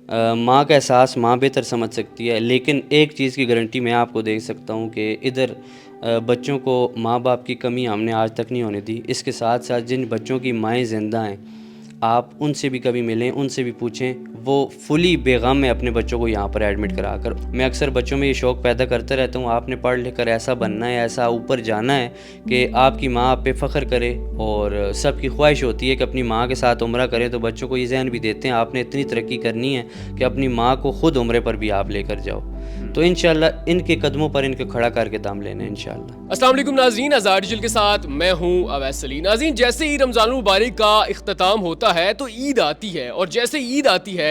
माँ का एहसास माँ बेहतर समझ सकती है, लेकिन एक चीज़ की गारंटी मैं आपको दे सकता हूँ कि इधर बच्चों को माँ बाप की कमी हमने आज तक नहीं होने दी। इसके साथ साथ जिन बच्चों की माएँ ज़िंदा हैं, आप उनसे भी कभी मिलें, उनसे भी पूछें, वो फुली बेगम है अपने बच्चों को यहाँ पर एडमिट करा कर। मैं अक्सर बच्चों में ये शौक़ पैदा करता रहता हूँ, आपने पढ़ लिख कर ऐसा बनना है, ऐसा ऊपर जाना है कि आपकी माँ आप पे फ़ख्र करे। और सबकी ख्वाहिश होती है कि अपनी माँ के साथ उम्रा करें, तो बच्चों को ये ज़हन भी देते हैं आपने इतनी तरक्की करनी है कि अपनी माँ को ख़ुद उम्रे पर भी आप लेकर जाओ। तो इंशाल्लाह इनके कदमों पर इनको खड़ा करके दाम लेना है इंशाल्लाह। अस्सलाम वालेकुम नाज़रीन, आज़ाद डिजिटल के साथ मैं हूं अवैस अली। नाज़रीन, जैसे ही रमज़ानुल मुबारक का इख्तिताम होता है तो ईद आती है, और जैसे ईद आती है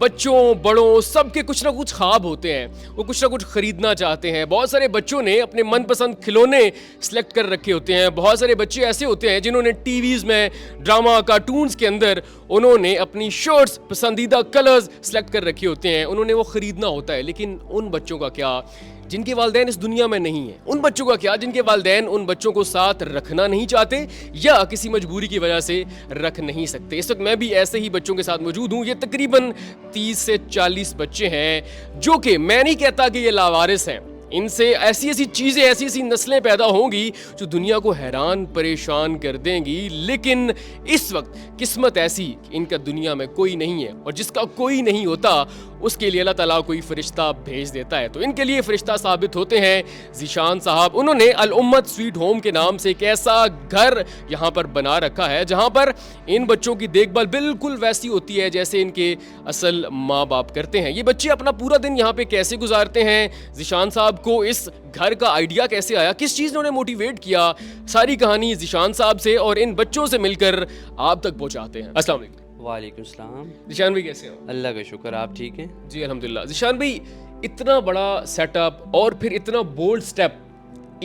बच्चों बड़ों सबके कुछ ना कुछ ख्वाब होते हैं, वो कुछ ना कुछ ख़रीदना चाहते हैं। बहुत सारे बच्चों ने अपने मनपसंद खिलौने सेलेक्ट कर रखे होते हैं। बहुत सारे बच्चे ऐसे होते हैं जिन्होंने टीवीज़ में, ड्रामा, कार्टून्स के अंदर उन्होंने अपनी शर्ट्स, पसंदीदा कलर्स सेलेक्ट कर रखे होते हैं, उन्होंने वो ख़रीदना होता है। लेकिन उन बच्चों का क्या जिनके वालिदैन इस दुनिया में नहीं है? उन बच्चों का क्या जिनके वालिदैन उन बच्चों को साथ रखना नहीं चाहते या किसी मजबूरी की वजह से रख नहीं सकते? इस वक्त मैं भी ऐसे ही बच्चों के साथ मौजूद हूँ। ये तकरीबन 30 से 40 बच्चे हैं जो कि मैं नहीं कहता कि ये लावारिस हैं। इनसे ऐसी ऐसी चीज़ें, ऐसी ऐसी नस्लें पैदा होंगी जो दुनिया को हैरान परेशान कर देंगी। लेकिन इस वक्त किस्मत ऐसी कि इनका दुनिया में कोई नहीं है, और जिसका कोई नहीं होता उसके लिए अल्लाह ताला कोई फरिश्ता भेज देता है। तो इनके लिए फरिश्ता साबित होते हैं ज़ीशान साहब। उन्होंने अल उम्मत स्वीट होम के नाम से एक ऐसा घर यहाँ पर बना रखा है जहाँ पर इन बच्चों की देखभाल बिल्कुल वैसी होती है जैसे इनके असल माँ बाप करते हैं। ये बच्चे अपना पूरा दिन यहाँ पे कैसे गुजारते हैं, ज़ीशान साहब को इस घर का आइडिया कैसे आया, किस चीज़ ने उन्हें मोटिवेट किया, सारी कहानी ज़ीशान साहब से और इन बच्चों से मिलकर आप तक पहुँचाते हैं। अस्सलाम वालेकुम। वालेकुम सलाम। ज़ीशान भाई कैसे हो? अल्लाह का शुक्र, आप ठीक हैं? जी अल्हम्दुलिल्लाह। ज़ीशान भाई, इतना बड़ा सेटअप और फिर इतना बोल्ड स्टेप,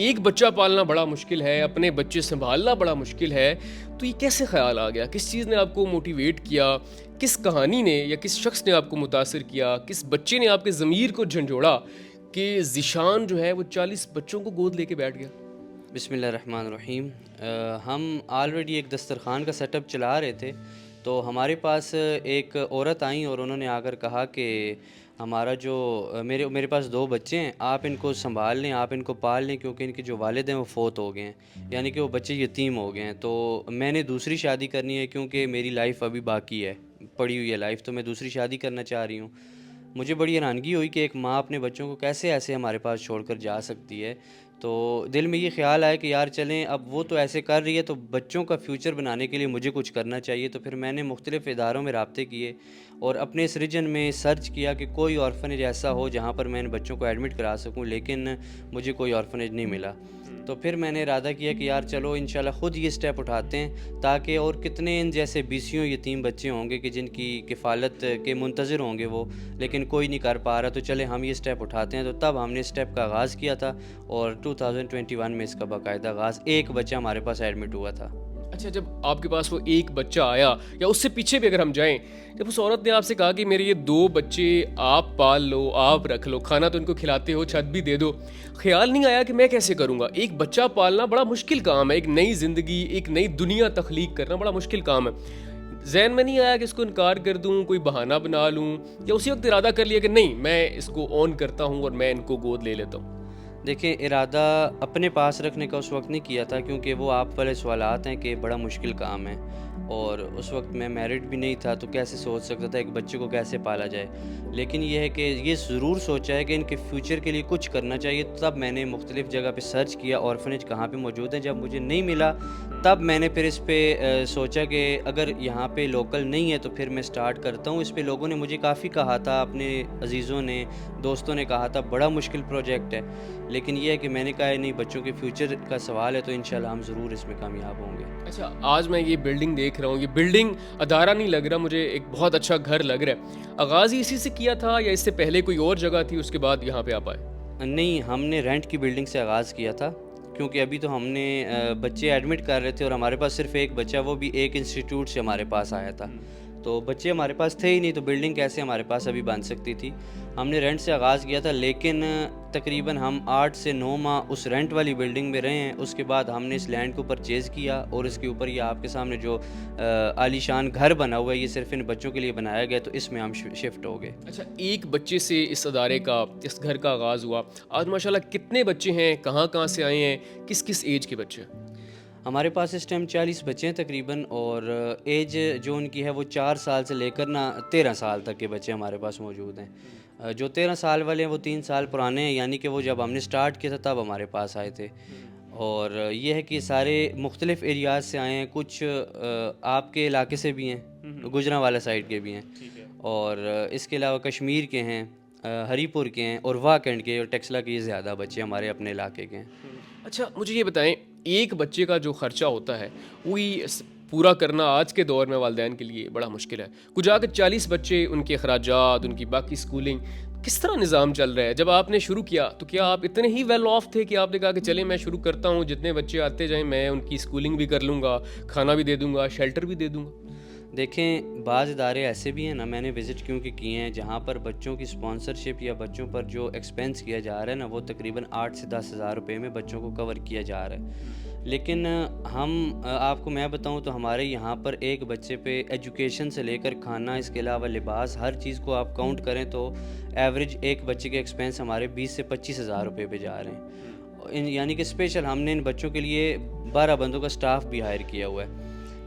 एक बच्चा पालना बड़ा मुश्किल है, अपने बच्चे संभालना बड़ा मुश्किल है, तो ये कैसे ख्याल आ गया? किस चीज़ ने आपको मोटिवेट किया? किस कहानी ने या किस शख्स ने आपको मुतासिर किया? किस बच्चे ने आपके ज़मीर को झंझोड़ा कि ज़ीशान जो है वो 40 बच्चों को गोद लेके बैठ गया? बिस्मिल्लाहिर्रहमानिर्रहीम। हम ऑलरेडी एक दस्तरखान का सेटअप चला रहे थे, तो हमारे पास एक औरत आई और उन्होंने आकर कहा कि हमारा जो मेरे मेरे पास 2 बच्चे हैं, आप इनको संभाल लें, आप इनको पाल लें, क्योंकि इनके जो वालिद हैं वो फ़ौत हो गए हैं, यानी कि वो बच्चे यतीम हो गए हैं। तो मैंने दूसरी शादी करनी है क्योंकि मेरी लाइफ़ अभी बाकी है, पड़ी हुई है लाइफ़, तो मैं दूसरी शादी करना चाह रही हूँ। मुझे बड़ी हैरानगी हुई कि एक माँ अपने बच्चों को कैसे ऐसे हमारे पास छोड़कर जा सकती है। तो दिल में ये ख़्याल आया कि यार चलें, अब वो तो ऐसे कर रही है तो बच्चों का फ्यूचर बनाने के लिए मुझे कुछ करना चाहिए। तो फिर मैंने मुख्तलिफ़ इदारों में राब्ते किए और अपने इस रीजन में सर्च किया कि कोई ऑर्फनेज ऐसा हो जहाँ पर मैं इन बच्चों को एडमिट करा सकूँ, लेकिन मुझे कोई ऑर्फनेज नहीं मिला। तो फिर मैंने इरादा किया कि यार चलो इंशाल्लाह ख़ुद ये स्टेप उठाते हैं, ताकि और कितने इन जैसे बीसियों यतीम बच्चे होंगे कि जिनकी किफ़ालत के मुंतज़िर होंगे वो, लेकिन कोई नहीं कर पा रहा। तो चले हम ये स्टेप उठाते हैं। तो तब हमने स्टेप का आगाज़ किया था और 2021 में इसका बाकायदा आगाज़, एक बच्चा हमारे पास एडमिट हुआ था। अच्छा, जब आपके पास वो एक बच्चा आया या उससे पीछे भी अगर हम जाएं, जब उस औरत ने आपसे कहा कि मेरे ये 2 बच्चे आप पाल लो, आप रख लो, खाना तो इनको खिलाते हो, छत भी दे दो, ख्याल नहीं आया कि मैं कैसे करूँगा? एक बच्चा पालना बड़ा मुश्किल काम है, एक नई ज़िंदगी, एक नई दुनिया तख्लीक करना बड़ा मुश्किल काम है। ज़हन में नहीं आया कि इसको इनकार कर दूँ, कोई बहाना बना लूँ, या उसी वक्त इरादा कर लिया कि नहीं, मैं इसको ऑन करता हूँ और मैं इनको गोद ले लेता हूँ? देखिए, इरादा अपने पास रखने का उस वक्त नहीं किया था, क्योंकि वो आप वाले सवालात हैं कि बड़ा मुश्किल काम है, और उस वक्त मैं मैरिड भी नहीं था, तो कैसे सोच सकता था एक बच्चे को कैसे पाला जाए। लेकिन ये है कि ये ज़रूर सोचा है कि इनके फ्यूचर के लिए कुछ करना चाहिए। तब मैंने मुख्तलिफ़ जगह पे सर्च किया ऑर्फनेज कहाँ पे मौजूद है। जब मुझे नहीं मिला तब मैंने फिर इस पे सोचा कि अगर यहाँ पे लोकल नहीं है तो फिर मैं स्टार्ट करता हूँ। इस पे लोगों ने मुझे काफ़ी कहा था, अपने अजीज़ों ने, दोस्तों ने कहा था बड़ा मुश्किल प्रोजेक्ट है, लेकिन ये है कि मैंने कहा नहीं, बच्चों के फ्यूचर का सवाल है तो इंशाल्लाह हम ज़रूर इसमें कामयाब होंगे। अच्छा, आज मैं ये बिल्डिंग देख रहा हूँ, ये बिल्डिंग अदारा नहीं लग रहा मुझे, एक बहुत अच्छा घर लग रहा है। आगाज़ ही इसी से किया था या इससे पहले कोई और जगह थी, उसके बाद यहाँ पे आप आए? नहीं, हमने रेंट की बिल्डिंग से आगाज़ किया था, क्योंकि अभी तो हमने बच्चे एडमिट कर रहे थे और हमारे पास सिर्फ एक बच्चा, वो भी एक इंस्टीट्यूट से हमारे पास आया था। तो बच्चे हमारे पास थे ही नहीं, तो बिल्डिंग कैसे हमारे पास अभी बन सकती थी। हमने रेंट से आगाज़ किया था, लेकिन तकरीबन हम 8 से 9 माह उस रेंट वाली बिल्डिंग में रहे हैं। उसके बाद हमने इस लैंड को परचेज़ किया और इसके ऊपर ये आपके सामने जो आलीशान घर बना हुआ है, ये सिर्फ़ इन बच्चों के लिए बनाया गया, तो इसमें हम शिफ्ट हो गए। अच्छा, एक बच्चे से इस अदारे का, इस घर का आगाज़ हुआ। आज माशाल्लाह कितने बच्चे हैं, कहाँ-कहाँ से आए हैं, किस-किस एज के बच्चे हैं? हमारे पास इस टाइम 40 बच्चे हैं तकरीबन, और एज जो उनकी है वो 4 साल से लेकर ना 13 साल तक के बच्चे हमारे पास मौजूद हैं। जो 13 साल वाले हैं वो 3 साल पुराने हैं, यानी कि वो जब हमने स्टार्ट किया था तब हमारे पास आए थे। और ये है कि सारे मुख्तलिफ़ एरियाज़ से आए हैं, कुछ आपके इलाके से भी हैं, गुजरांवाला साइड के भी हैं, और इसके अलावा कश्मीर के हैं, हरीपुर के हैं, और वाह कैंट के और टेक्सला के ज़्यादा बच्चे हमारे अपने इलाके के हैं। अच्छा, मुझे ये बताएं, एक बच्चे का जो खर्चा होता है वही पूरा करना आज के दौर में वालिदैन के लिए बड़ा मुश्किल है। कुछ आकर 40 बच्चे, उनके अखराजात, उनकी बाकी स्कूलिंग, किस तरह निज़ाम चल रहा है? जब आपने शुरू किया तो क्या आप इतने ही वेल ऑफ थे कि आपने कहा कि चलें मैं शुरू करता हूँ, जितने बच्चे आते जाएं मैं उनकी स्कूलिंग भी कर लूँगा, खाना भी दे दूँगा, शेल्टर भी दे दूँगा? देखें, बाज़ इदारे ऐसे भी हैं ना, मैंने विज़िट क्योंकि किए हैं, जहाँ पर बच्चों की स्पॉन्सरशिप या बच्चों पर जो एक्सपेंस किया जा रहा है ना, वो तकरीबन 8 से 10 हज़ार रुपये में बच्चों को कवर किया जा रहा है। लेकिन आपको मैं बताऊं तो हमारे यहाँ पर एक बच्चे पे एजुकेशन से लेकर खाना, इसके अलावा लिबास, हर चीज़ को आप काउंट करें तो एवरेज एक बच्चे के एक्सपेंस हमारे 20 से 25 हज़ार रुपये पे जा रहे हैं। यानी कि स्पेशल हमने इन बच्चों के लिए 12 बंदों का स्टाफ भी हायर किया हुआ है।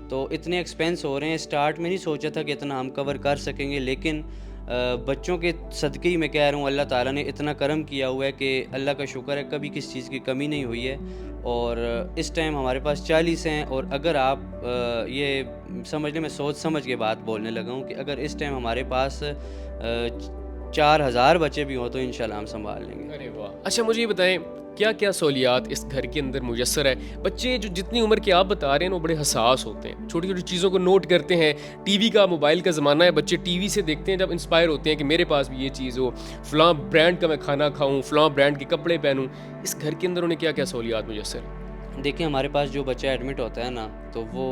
तो इतने एक्सपेंस हो रहे हैं, स्टार्ट में नहीं सोचा था कि इतना हम कवर कर सकेंगे, लेकिन बच्चों के सदक़े ही मैं कह रहा हूँ, अल्लाह ताला ने इतना करम किया हुआ है कि अल्लाह का शुक्र है, कभी किसी चीज़ की कमी नहीं हुई है। और इस टाइम हमारे पास 40 हैं, और अगर आप ये समझ लें, मैं सोच समझ के बात बोलने लगा हूँ कि अगर इस टाइम हमारे पास 4000 बच्चे भी हों तो इंशाल्लाह हम संभाल लेंगे। अरे वाह! अच्छा, मुझे ये बताएं, क्या क्या सहूलियात इस घर के अंदर मुयस्सर है? बच्चे जो जितनी उम्र के आप बता रहे हैं वो बड़े हसास होते हैं, छोटी छोटी चीज़ों को नोट करते हैं। टीवी का, मोबाइल का ज़माना है, बच्चे टीवी से देखते हैं, जब इंस्पायर होते हैं कि मेरे पास भी ये चीज़ हो, फ़लाँ ब्रांड का मैं खाना खाऊँ, फ़लाँ ब्रांड के कपड़े पहनूँ। इस घर के अंदर उन्हें क्या क्या सहूलियात मुयस्सर है? देखिए, हमारे पास जो बच्चा एडमिट होता है ना, तो वो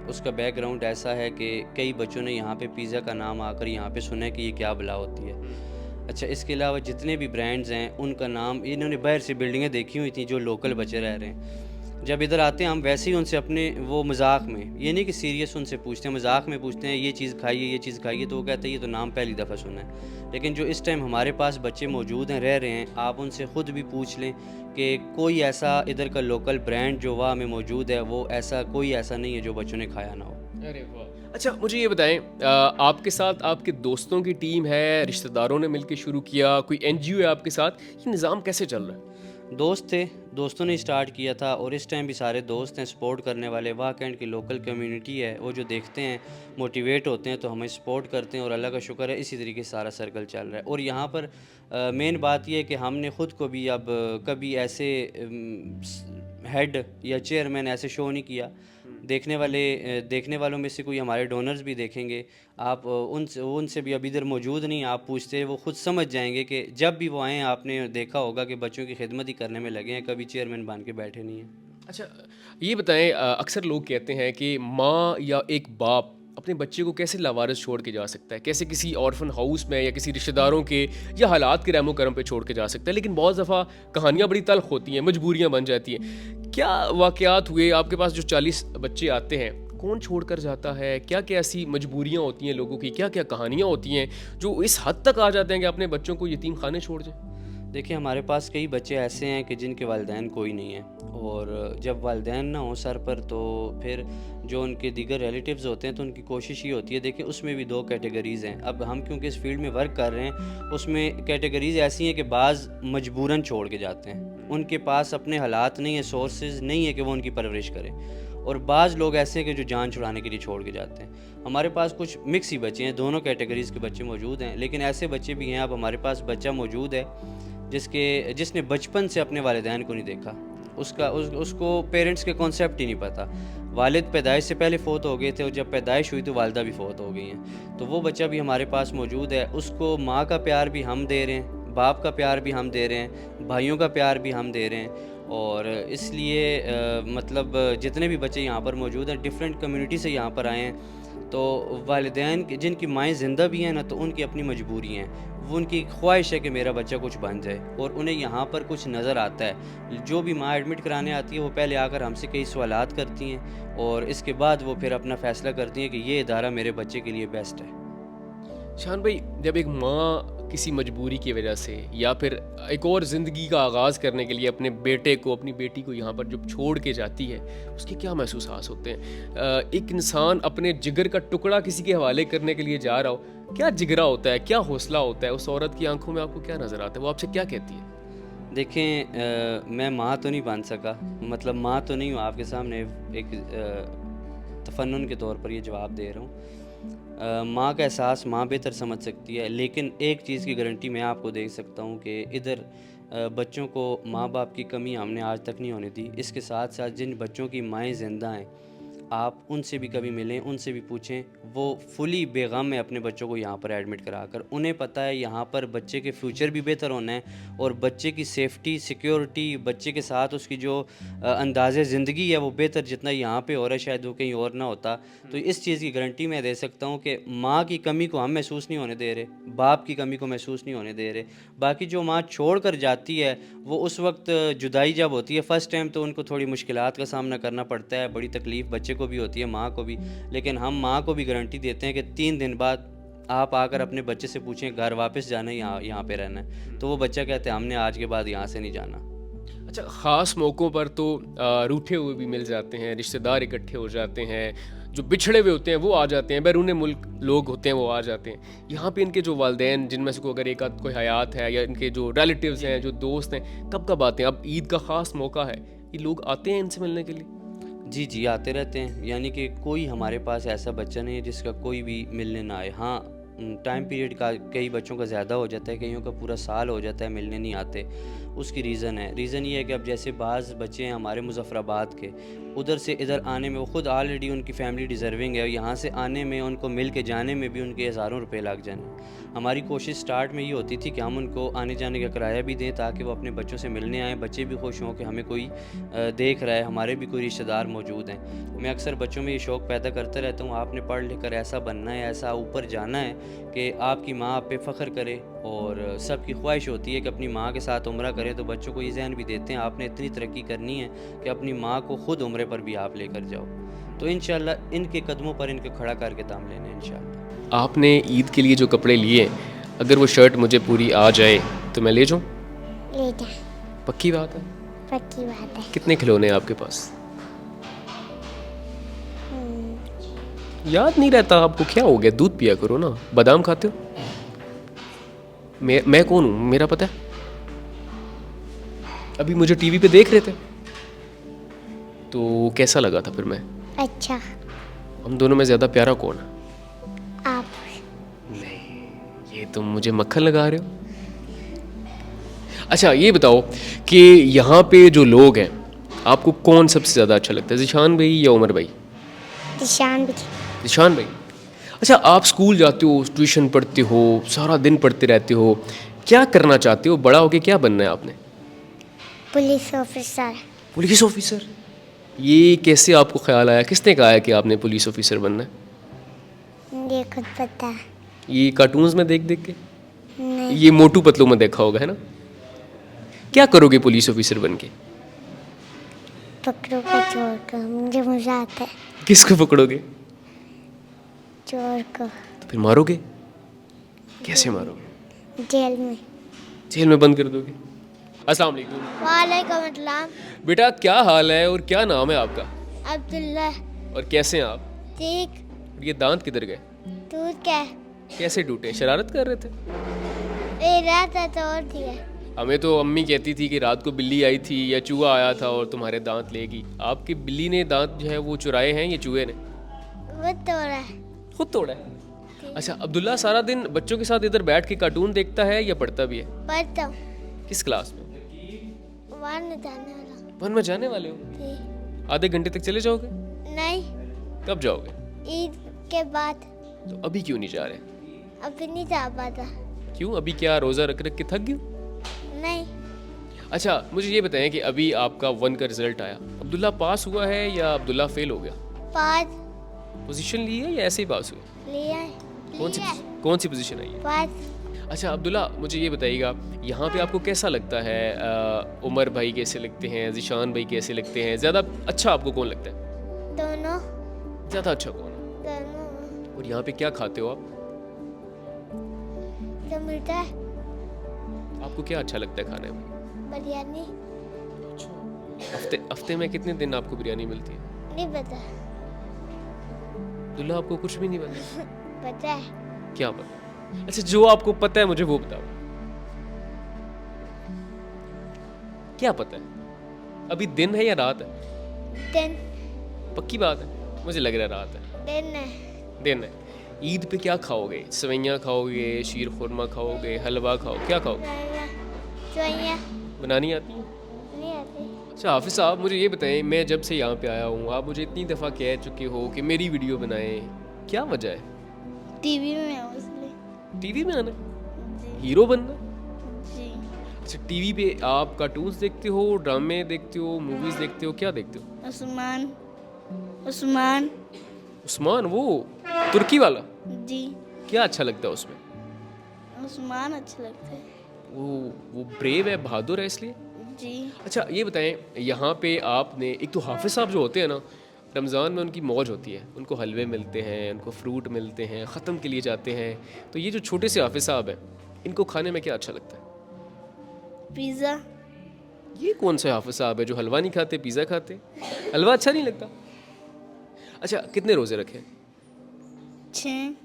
उसका बैकग्राउंड ऐसा है कि कई बच्चों ने यहाँ पे पिज़्ज़ा का नाम आकर यहाँ पे सुना है कि ये क्या बला होती है। अच्छा, इसके अलावा जितने भी ब्रांड्स हैं उनका नाम इन्होंने बाहर से बिल्डिंगें देखी हुई थी, जो लोकल बच्चे रह रहे हैं। जब इधर आते हैं हम वैसे ही उनसे अपने वो मजाक में, ये नहीं कि सीरियस, उनसे पूछते हैं, मजाक में पूछते हैं ये चीज़ खाइए, ये चीज़ खाइए, तो वो कहते हैं ये तो नाम पहली दफ़ा सुना है। लेकिन जो इस टाइम हमारे पास बच्चे मौजूद हैं, रह रहे हैं, आप उनसे ख़ुद भी पूछ लें कि कोई ऐसा इधर का लोकल ब्रांड जो वहाँ में मौजूद है, वो ऐसा कोई ऐसा नहीं है जो बच्चों ने खाया ना हो। अरे वाह! अच्छा, मुझे ये बताएं, आपके साथ आपके दोस्तों की टीम है, रिश्तेदारों ने मिलकर शुरू किया, कोई एनजीओ है आपके साथ, ये निज़ाम कैसे चल रहा है? दोस्त थे, दोस्तों ने स्टार्ट किया था, और इस टाइम भी सारे दोस्त हैं सपोर्ट करने वाले। वाह कैंट की लोकल कम्युनिटी है, वो जो देखते हैं मोटिवेट होते हैं तो हमें सपोर्ट करते हैं, और अल्लाह का शुक्र है इसी तरीके से सारा सर्कल चल रहा है। और यहाँ पर मेन बात यह है कि हमने ख़ुद को भी अब कभी ऐसे हेड या चेयरमैन ऐसे शो नहीं किया। देखने वालों में से कोई हमारे डोनर्स भी देखेंगे, आप उनसे भी अब इधर मौजूद नहीं, आप पूछते वो खुद समझ जाएंगे कि जब भी वो आएँ, आपने देखा होगा कि बच्चों की खिदमत ही करने में लगे हैं, कभी चेयरमैन बन के बैठे नहीं हैं। अच्छा, ये बताएं, अक्सर लोग कहते हैं कि माँ या एक बाप अपने बच्चे को कैसे लावारिस छोड़ के जा सकता है, कैसे किसी ऑर्फन हाउस में या किसी रिश्तेदारों के या हालात के रहमो करम पे छोड़ के जा सकता है। लेकिन बहुत दफ़ा कहानियाँ बड़ी तल्ख होती हैं, मजबूरियाँ बन जाती हैं। क्या वाक़यात हुए आपके पास? जो 40 बच्चे आते हैं, कौन छोड़ कर जाता है? क्या क्या ऐसी मजबूरियाँ होती हैं लोगों की? क्या क्या कहानियाँ होती हैं जो इस हद तक आ जाते हैं कि अपने बच्चों को यतीम खाने छोड़ जाएँ? देखिए, हमारे पास कई बच्चे ऐसे हैं कि जिनके वालिदैन कोई नहीं है, और जब वालिदैन ना हो सर पर, तो फिर जो उनके दीगर रिलेटिव्स होते हैं तो उनकी कोशिश ये होती है। देखिए, उसमें भी 2 कैटेगरीज़ हैं। अब हम क्योंकि इस फील्ड में वर्क कर रहे हैं, उसमें कैटेगरीज़ ऐसी हैं कि बाज़ मजबूरन छोड़ के जाते हैं, उनके पास अपने हालात नहीं है, सोर्सेज नहीं है कि वो उनकी परवरिश करें, और बाज़ लोग ऐसे हैं कि जो जान छुड़ाने के लिए छोड़ के जाते हैं। हमारे पास कुछ मिक्स ही बच्चे हैं, दोनों कैटेगरीज़ के बच्चे मौजूद हैं। लेकिन ऐसे बच्चे भी हैं, अब हमारे पास बच्चा मौजूद है जिसने बचपन से अपने वालिदैन को नहीं देखा, उसको पेरेंट्स के कॉन्सेप्ट ही नहीं पता। वालिद पैदाइश से पहले फ़ौत हो गए थे, और जब पैदाइश हुई तो वालिदा भी फ़ौत हो गई हैं। तो वो बच्चा भी हमारे पास मौजूद है, उसको माँ का प्यार भी हम दे रहे हैं, बाप का प्यार भी हम दे रहे हैं, भाइयों का प्यार भी हम दे रहे हैं। और इसलिए मतलब जितने भी बच्चे यहाँ पर मौजूद हैं, डिफरेंट कम्युनिटी से यहाँ पर आए हैं, तो वालिदैन जिनकी माएँ ज़िंदा भी हैं ना, तो उनकी अपनी मजबूरी हैं, वो उनकी ख्वाहिश है कि मेरा बच्चा कुछ बन जाए, और उन्हें यहाँ पर कुछ नज़र आता है। जो भी माँ एडमिट कराने आती है वो पहले आकर हमसे कई सवालात करती हैं, और इसके बाद वो फिर अपना फ़ैसला करती हैं कि ये इदारा मेरे बच्चे के लिए बेस्ट है। शान भाई, जब एक माँ किसी मजबूरी की वजह से या फिर एक और ज़िंदगी का आगाज़ करने के लिए अपने बेटे को, अपनी बेटी को यहाँ पर जब छोड़ के जाती है, उसके क्या महसूसात होते हैं? एक इंसान अपने जिगर का टुकड़ा किसी के हवाले करने के लिए जा रहा हो, क्या जिगरा होता है, क्या हौसला होता है? उस औरत की आंखों में आपको क्या नज़र आता है? वो आपसे क्या कहती है? देखें, मैं माँ तो नहीं बन सका, मतलब माँ तो नहीं हूँ, आपके सामने एक तफन्नुन के तौर पर ये जवाब दे रहा हूँ। माँ का एहसास माँ बेहतर समझ सकती है, लेकिन एक चीज़ की गारंटी मैं आपको दे सकता हूँ कि इधर बच्चों को माँ बाप की कमी हमने आज तक नहीं होने दी। इसके साथ साथ जिन बच्चों की माएँ ज़िंदा हैं, आप उनसे भी कभी मिलें, उनसे भी पूछें, वो फुली बेगम है अपने बच्चों को यहाँ पर एडमिट कराकर। उन्हें पता है यहाँ पर बच्चे के फ्यूचर भी बेहतर होना है, और बच्चे की सेफ्टी, सिक्योरिटी, बच्चे के साथ उसकी जो अंदाज़े ज़िंदगी है वो बेहतर जितना यहाँ पे हो रहा है शायद वो कहीं और ना होता। तो इस चीज़ की गारंटी मैं दे सकता हूँ कि माँ की कमी को हम महसूस नहीं होने दे रहे, बाप की कमी को महसूस नहीं होने दे रहे। बाकी जो माँ छोड़ कर जाती है, वो उस वक्त जुदाई जब होती है फ़र्स्ट टाइम, तो उनको थोड़ी मुश्किलात का सामना करना पड़ता है, बड़ी तकलीफ़ बच्चे को भी होती है, माँ को भी। लेकिन हम माँ को भी गारंटी देते हैं कि 3 दिन बाद आप आकर अपने बच्चे से पूछें घर वापस जाना है, यहाँ पे रहना है, तो वो बच्चा कहता है हमने आज के बाद यहाँ से नहीं जाना। अच्छा, ख़ास मौक़ों पर तो रूठे हुए भी मिल जाते हैं, रिश्तेदार इकट्ठे हो जाते हैं, जो बिछड़े हुए होते हैं वो आ जाते हैं, बैरूने मुल्क लोग होते हैं वो आ जाते हैं। यहाँ पे इनके जो वालिदैन, जिनमें से अगर एक आध कोई हयात है, या इनके जो रिलेटिव्स हैं, जो दोस्त हैं, कब कब आते हैं? अब ईद का ख़ास मौका है, ये लोग आते हैं इनसे मिलने के लिए? जी, जी, आते रहते हैं। यानी कि कोई हमारे पास ऐसा बच्चा नहीं है जिसका कोई भी मिलने ना आए। हाँ, टाइम पीरियड का कई बच्चों का ज़्यादा हो जाता है, कईयों का पूरा साल हो जाता है मिलने नहीं आते। उसकी रीज़न है, रीज़न ये है कि अब जैसे बाज़ बच्चे हैं हमारे मुज़फ़्फ़राबाद के, उधर से इधर आने में वो ख़ुद ऑलरेडी उनकी फ़ैमिली डिज़र्विंग है, यहाँ से आने में, उनको मिल के जाने में भी उनके हज़ारों रुपए लग जाने। हमारी कोशिश स्टार्ट में ये होती थी कि हम उनको आने जाने का किराया भी दें, ताकि वो अपने बच्चों से मिलने आएँ, बच्चे भी खुश हों कि हमें कोई देख रहा है, हमारे भी कोई रिश्तेदार मौजूद हैं। मैं अक्सर बच्चों में ये शौक़ पैदा करता रहता हूँ, आपने पढ़ लिख कर ऐसा बनना है, ऐसा ऊपर जाना है कि आपकी माँ आप पे फ़ख्र करे, और सबकी ख्वाहिश होती है कि अपनी माँ के साथ उम्रा करें। तो बच्चों को ये ज़हन भी देते हैं आपने इतनी तरक्की करनी है कि अपनी माँ को ख़ुद उम्रे पर भी आप लेकर जाओ। तो इंशाअल्लाह इनके कदमों पर इनको खड़ा करके दाम लेने इंशाअल्लाह। आपने ईद के लिए जो कपड़े लिए, अगर वो शर्ट मुझे पूरी आ जाए तो मैं ले जाऊँ? ले जा। पक्की बात है? पक्की बात है। कितने खिलौने हैं आपके पास? याद नहीं रहता आपको? क्या हो गया? दूध पिया करो ना। बादाम खाते हो? मैं कौन हूँ मेरा पता है? अभी मुझे टीवी पे देख रहे थे तो कैसा लगा था फिर मैं? अच्छा। हम दोनों में ज़्यादा प्यारा कौन है? आप। नहीं, ये तुम मुझे मक्खन लगा रहे हो। अच्छा ये बताओ कि यहाँ पे जो लोग हैं, आपको कौन सबसे ज़्यादा अच्छा लगता है, ज़ीशान भाई या उमर भाई? निशान भी। ज़ीशान भाई। अच्छा, आप स्कूल जाते हो, ट्यूशन पढ़ते हो, सारा दिन पढ़ते रहते हो, क्या करना चाहते हो? बड़ा होके क्या बनना है आपने? Police officer. Police officer? ये कैसे आपको ख्याल आया? किसने कहा है कि आपने पुलिस ऑफिसर बनना है? ये खुद पता है। ये कार्टून्स में देख देख के? नहीं। ये मोटू पतलू में देखा होगा, है ना? क्या करोगे पुलिस ऑफिसर बन के? पकड़ोगे चोर को, मुझे मजा आता है। किसको पकड़ोगे? चोर को। तो फिर मारोगे? कैसे मारोगे? जेल में। जेल में बंद कर दोगे? अस्सलाम वालेकुम। वालेकुम अस्सलाम। बेटा क्या हाल है और क्या नाम है आपका? अब्दुल्ला। और कैसे हैं आप? ठीक। ये दांत किधर गए? दूध क्या? कैसे टूटे? शरारत कर रहे थे? ये रात है तो और दिया। हमें तो अम्मी कहती थी कि रात को बिल्ली आई थी या चूहा आया था और तुम्हारे दांत लेगी। आपकी बिल्ली ने दांत जो है वो चुराए हैं या चूहे ने? वो तोड़ा है। खुद तोड़ा है? अच्छा, अब्दुल्ला सारा दिन बच्चों के साथ इधर बैठ के कार्टून देखता है या पढ़ता भी है? पढ़ता हूँ। किस क्लास में? वहाँ न जाने वाला। वन में जाने वाले हो? ठीक। आधे घंटे तक चले जाओगे? नहीं, कब जाओगे? ईद के बाद। तो अभी क्यों नहीं जा रहे? अभी नहीं जा पाता। क्यों? अभी क्या रोज़ा रख रख के थक गए? नहीं। अच्छा मुझे ये बताएं कि अभी आपका वन का रिजल्ट आया, अब्दुल्ला पास हुआ है या अब्दुल्ला फेल हो गया? पाँच। पोजीशन ली है या ऐसे ही पास हुए? लिया कौन सी पोजीशन आई है? पास। अच्छा अब्दुल्ला, मुझे ये बताइएगा, यहाँ पे आपको कैसा लगता है? उमर भाई कैसे लगते हैं, ज़ीशान भाई कैसे लगते हैं? ज़्यादा अच्छा आपको कौन लगता है? दोनों। ज़्यादा अच्छा कौन है? दोनों। और यहाँ पे क्या खाते हो आप? जो मिलता है आपको क्या अच्छा लगता है खाने में? बिरयानी। हफ्ते में कितने दिन आपको बिरयानी मिलती है? नहीं पता। अब्दुल्ला, आपको कुछ भी नहीं पता? पता है। क्या पता? अच्छा, जो आपको पता है मुझे वो बताओ। क्या पता है? अभी दिन है या रात है? दिन। पक्की बात है? मुझे लग रहा है रात है। दिन है। दिन है। ईद पे क्या खाओगे? सवैयाँ खाओगे, शीर खुरमा खाओगे, हलवा खाओगे, क्या खाओगे? चुइयाँ बनानी आती है? नहीं आती। अच्छा हाफिज़ साहब, मुझे ये बताएं, मैं जब से यहाँ पे आया हूँ आप मुझे इतनी दफ़ा कह चुके हो कि मेरी वीडियो बनाएं, क्या वजह है? टीवी में हूँ इसलिए। टीवी में आना, जी। हीरो बनना? जी। अच्छा, टीवी पे आप कार्टून्स देखते हो, ड्रामे देखते हो, मूवीज़ देखते हो, क्या देखते हो? उस्मान। उस्मान। उस्मान, वो तुर्की वाला? जी। क्या अच्छा लगता है उसमें? उस्मान अच्छा लगता है। वो ब्रेव है, बहादुर है इसलिए? जी। अच्छा ये बताएं, यहाँ पे आपने एक तो हाफिज़ साहब जो होते हैं ना, रमज़ान में उनकी मौज होती है, उनको हलवे मिलते हैं, उनको फ्रूट मिलते हैं, ख़त्म के लिए जाते हैं, तो ये जो छोटे से हाफिज़ साहब हैं, इनको खाने में क्या अच्छा लगता है? पिज़्ज़ा। ये कौन सा हाफिज़ साहब है जो हलवा नहीं खाते, पिज़्ज़ा खाते? हलवा अच्छा नहीं लगता? अच्छा, कितने रोज़े रखे? 6।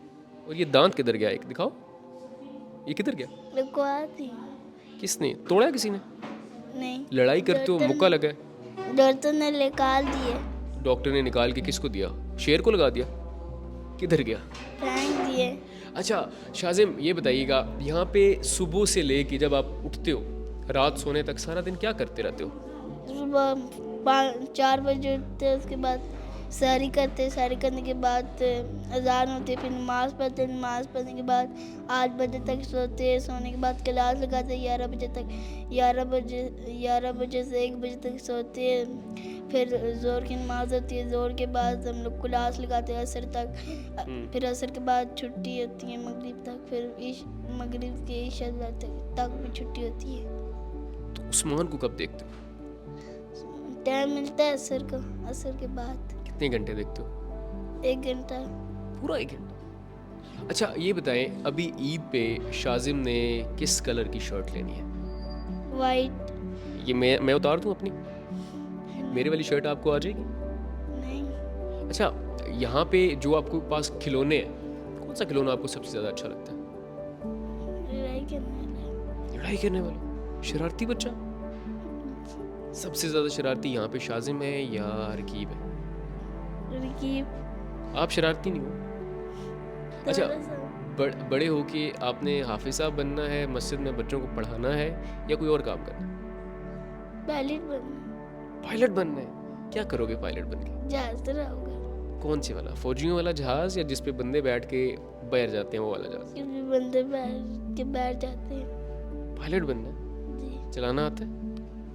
और ये दांत किधर गया? एक दिखाओ, ये किधर गया? लगवा दी। किसने तोड़ा? किसी ने? नहीं। लड़ाई करते हो, मुक्का लगा है? डॉक्टर ने निकाल दिए। डॉक्टर ने निकाल के किसको दिया? शेर को लगा दिया? किधर गया? फेंक दिए। अच्छा शाजिम, ये बताइएगा, यहाँ पे सुबह से लेके जब आप उठते हो रात सोने तक सारा दिन क्या करते रहते हो? सुबह 4 बजे उठते हैं, उसके बाद सहरी करते, सहरी करने के बाद अजान होती है, फिर नमाज़ पढ़ते, नमाज़ पढ़ने के बाद 8 बजे तक सोते, सोने के बाद क्लास लगाते 11 बजे तक, 11 बजे से 1 बजे तक सोते, फिर ज़ोर की नमाज़ होती है, ज़ोर के बाद हम लोग क्लास लगाते हैं असर तक, फिर असर के बाद छुट्टी होती है मगरिब तक, फिर मगरिब के इशा तक भी छुट्टी होती है। तो उस्मान को कब देखते हो? टाइम मिलता है असर को, असर के बाद कितने घंटे देखते हो? 1 घंटा। पूरा 1 घंटा? अच्छा ये बताएं, अभी ईद पे शाजिम ने किस कलर की शर्ट लेनी है? वाइट। ये मैं उतार दूं अपनी? मेरे वाली शर्ट आपको आ जाएगी? नहीं। अच्छा, यहाँ पे जो आपको पास खिलौने हैं, कौन सा खिलौना आपको सबसे ज़्यादा अच्छा लगता है? लड़ाई करने वाला। लड़ाई करने वाला शरारती बच्चा? सबसे ज़्यादा शरारती यहाँ पे शाजिम है या रकीब है? रकीब। आप शरारती नहीं हो? अच्छा, थोड़ा सा। बड़े होके आपने हाफिज़ साहब बनना है, मस्जिद में बच्चों को पढ़ाना है, या कोई और काम करना है? पायलट बनना। पायलट बनना है? क्या करोगे पायलट बन के? जहाज चलाऊंगा। कौन से वाला? फौजियों वाला जहाज़ या जिस पे बंदे बैठ के बैठ जाते हैं वो वाला जहाज़? किसी बंदे बैठ जाते हैं। पायलट बनना है? जी। चलाना आता है?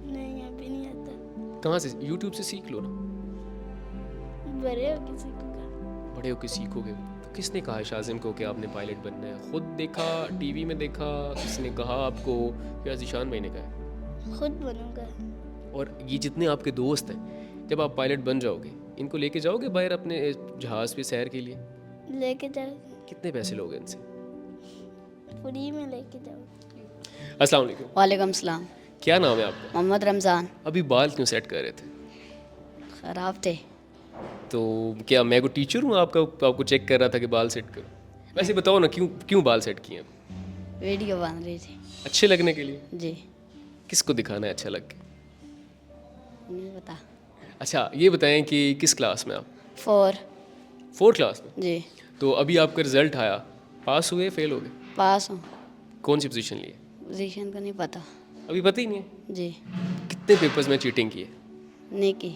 नहीं, अभी नहीं आता। कहाँ से? यूट्यूब से सीख लो ना। बड़े हो किसी को। बड़े होके सीखोगे। तो किसने कहा है शाजिम को कि आपने पायलट बनना है? खुद देखा, टीवी में देखा, किसी ने कहा आपको, या ज़ीशान भाई ने कहा? खुद बनूंगा। और ये जितने आपके दोस्त हैं, जब आप पायलट बन जाओगे, इनको लेके जाओगे बाहर अपने जहाज़ पे सैर के लिए? लेके जाओ। कितने पैसे लोगे इनसे? फ्री में लेके जाओ। अस्सलाम वालेकुम। वालेकुम सलाम। क्या नाम है आपका? मोहम्मद रमज़ान। अभी बाल क्यों सेट कर रहे थे? ख़राब थे। तो क्या मैं कोई टीचर हूँ आपको चेक कर रहा था कि बाल सेट करो? वैसे बताओ ना, क्यों बाल सेट किए? वीडियो बन रही थी। अच्छे लगने के लिए? जी। किसको दिखाना है अच्छा लग के? नहीं पता। अच्छा ये बताएं कि किस क्लास में आप? 4। क्लास में? जी। तो अभी आपका रिजल्ट आया, पास हुए फेल हो गए? पास हूँ। कौन सी पोजीशन लिए? पोजीशन का नहीं पता। अभी पता ही नहीं है? जी। कितने पेपर्स में चीटिंग की है? नहीं की।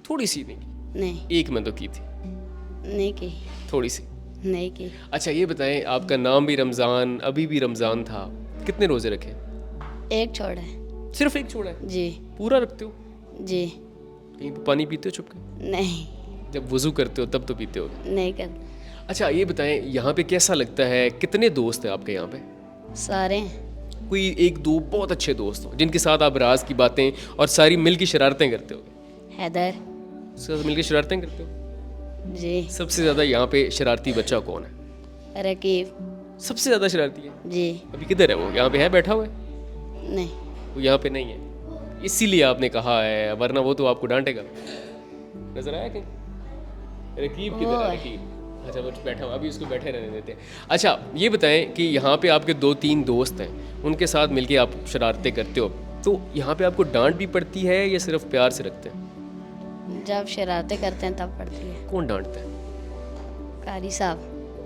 थोड़ी सी नहीं की? नहीं। एक में तो की थी। नहीं की। थोड़ी सी? नहीं की। अच्छा ये बताएं, आपका नाम भी रमज़ान, अभी भी रमज़ान था, कितने रोज़े रखे? एक छोड़ा है। सिर्फ एक छोड़ा है? जी। पूरा रखते हो? जी। कहीं पे पानी पीते हो छुप के? नहीं। जब वज़ू करते हो तब तो पीते हो। नहीं कर अच्छा ये बताएं, यहाँ पे कैसा लगता है, कितने दोस्त हैं आपके यहाँ पे? सारे हैं। कोई एक दो बहुत अच्छे दोस्त हो जिनके साथ आप राज की बातें और सारी मिल की शरारतें करते हो? हैदर। उसके साथ मिल के शरारतें करते हो? जी। सबसे ज़्यादा यहाँ पे शरारती बच्चा कौन है? रकीब। सबसे ज़्यादा शरारती है? जी। अभी किधर है वो? यहाँ पे है, बैठा हुआ है? नहीं। वो यहाँ पे नहीं है, इसीलिए आपने कहा है, वरना वो तो आपको डांटेगा। नजर आया कहीं? रकीब किधर है? रकीब, अच्छा वो बैठा हुआ, अभी उसको बैठे रहने देते हैं। अच्छा ये बताएं कि यहाँ पे आपके 2-3 दोस्त हैं, उनके साथ मिलके आप शरारतें करते हो, तो यहाँ पे आपको डांट भी पड़ती है या सिर्फ प्यार से रखते हैं? जब शरारतें करते हैं तब पड़ती है। कौन डांटता है? कारी साहब।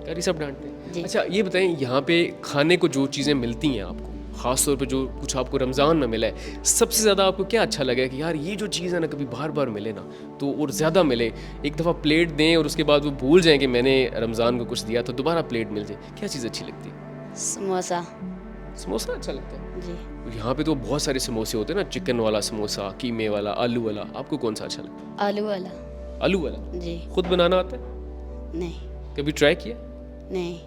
कारी सब डांटते हैं? जी। अच्छा ये बताएं, यहाँ पे खाने को जो चीज़ें मिलती हैं आपको, ख़ास तौर पे जो कुछ आपको रमज़ान में मिला है, सबसे ज़्यादा आपको क्या अच्छा लगा कि यार ये जो चीज़ है ना कभी बार बार मिले ना तो और ज़्यादा मिले, एक दफ़ा प्लेट दें और उसके बाद वो भूल जाएं कि मैंने रमज़ान को कुछ दिया, तो दोबारा प्लेट मिल जाए, क्या चीज़ अच्छी लगती है? समोसा। समोसा अच्छा लगता है? जी। यहाँ पे तो बहुत सारे समोसे होते हैं ना, चिकन वाला समोसा, कीमे वाला, आलू वाला, आपको कौन सा अच्छा लगता है? आलू वाला। आलू वाला? जी। खुद बनाना आता है? नहीं। कभी ट्राई किया? नहीं।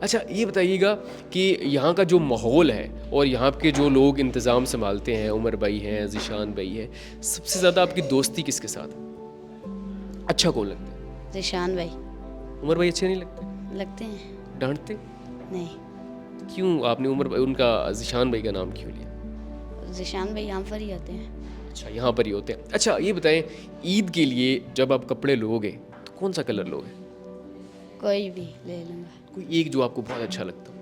अच्छा ये बताइएगा कि यहाँ का जो माहौल है और यहाँ के जो लोग इंतज़ाम संभालते हैं, उमर भाई हैं, ज़ीशान भाई है, सबसे ज़्यादा आपकी दोस्ती किसके साथ है? अच्छा कौन लगता है? ज़ीशान भाई। उमर भाई अच्छे नहीं लगते? लगते हैं। डांटते? नहीं। क्यों आपने उमर भाई, उनका ज़ीशान भाई का नाम क्यों लिया? ज़ीशान भाई यहाँ पर ही आते हैं। अच्छा यहाँ पर ही होते हैं। अच्छा ये बताएं, ईद के लिए जब आप कपड़े लोगे तो कौन सा कलर लोगे? कोई भी ले लूँगा। कोई एक जो आपको बहुत अच्छा लगता हो?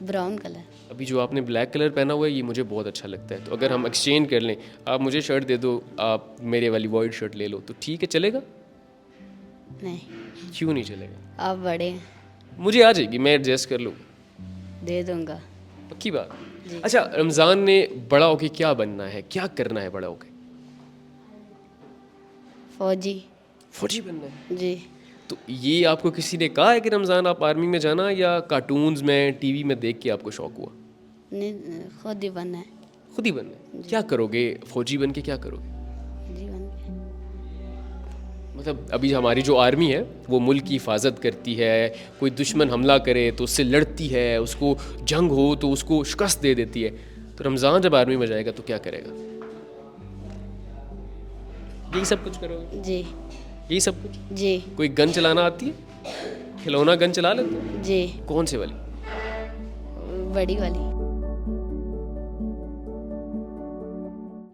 Brown colour. अभी जो आपने ब्लैक कलर पहना हुआ है ये मुझे बहुत अच्छा लगता है, तो अगर हम एक्सचेंज कर लें, आप मुझे शर्ट दे दो, आप मेरे वाली वाइट शर्ट ले लो, तो ठीक है, चलेगा? नहीं। क्यों नहीं चलेगा? आप बड़े हैं। मुझे आ जाएगी, मैं एडजस्ट कर लूँ। दे दूँगा। पक्की बात? अच्छा रमज़ान में बड़ा होके क्या बनना है, क्या करना है बड़ा होके? फौजी। फौजी बनना है? जी। तो ये आपको किसी ने कहा है कि रमज़ान आप आर्मी में जाना, या कार्टून्स में, टीवी में देख के आपको शौक हुआ? नहीं, खुद ही बनना है। खुद ही बनना है? क्या करोगे फौजी बन के, क्या करोगे? जी बन के। मतलब अभी हमारी जो आर्मी है वो मुल्क की हिफाजत करती है, कोई दुश्मन हमला करे तो उससे लड़ती है, उसको जंग हो तो उसको शिकस्त दे देती है, तो रमज़ान जब आर्मी में जाएगा तो क्या करेगा? यही सब कुछ करोगे? जी। यही सब कुछ? जी। कोई गन चलाना आती है? खिलौना गन चला लेते हो? जी। कौन से वाली? बड़ी वाली।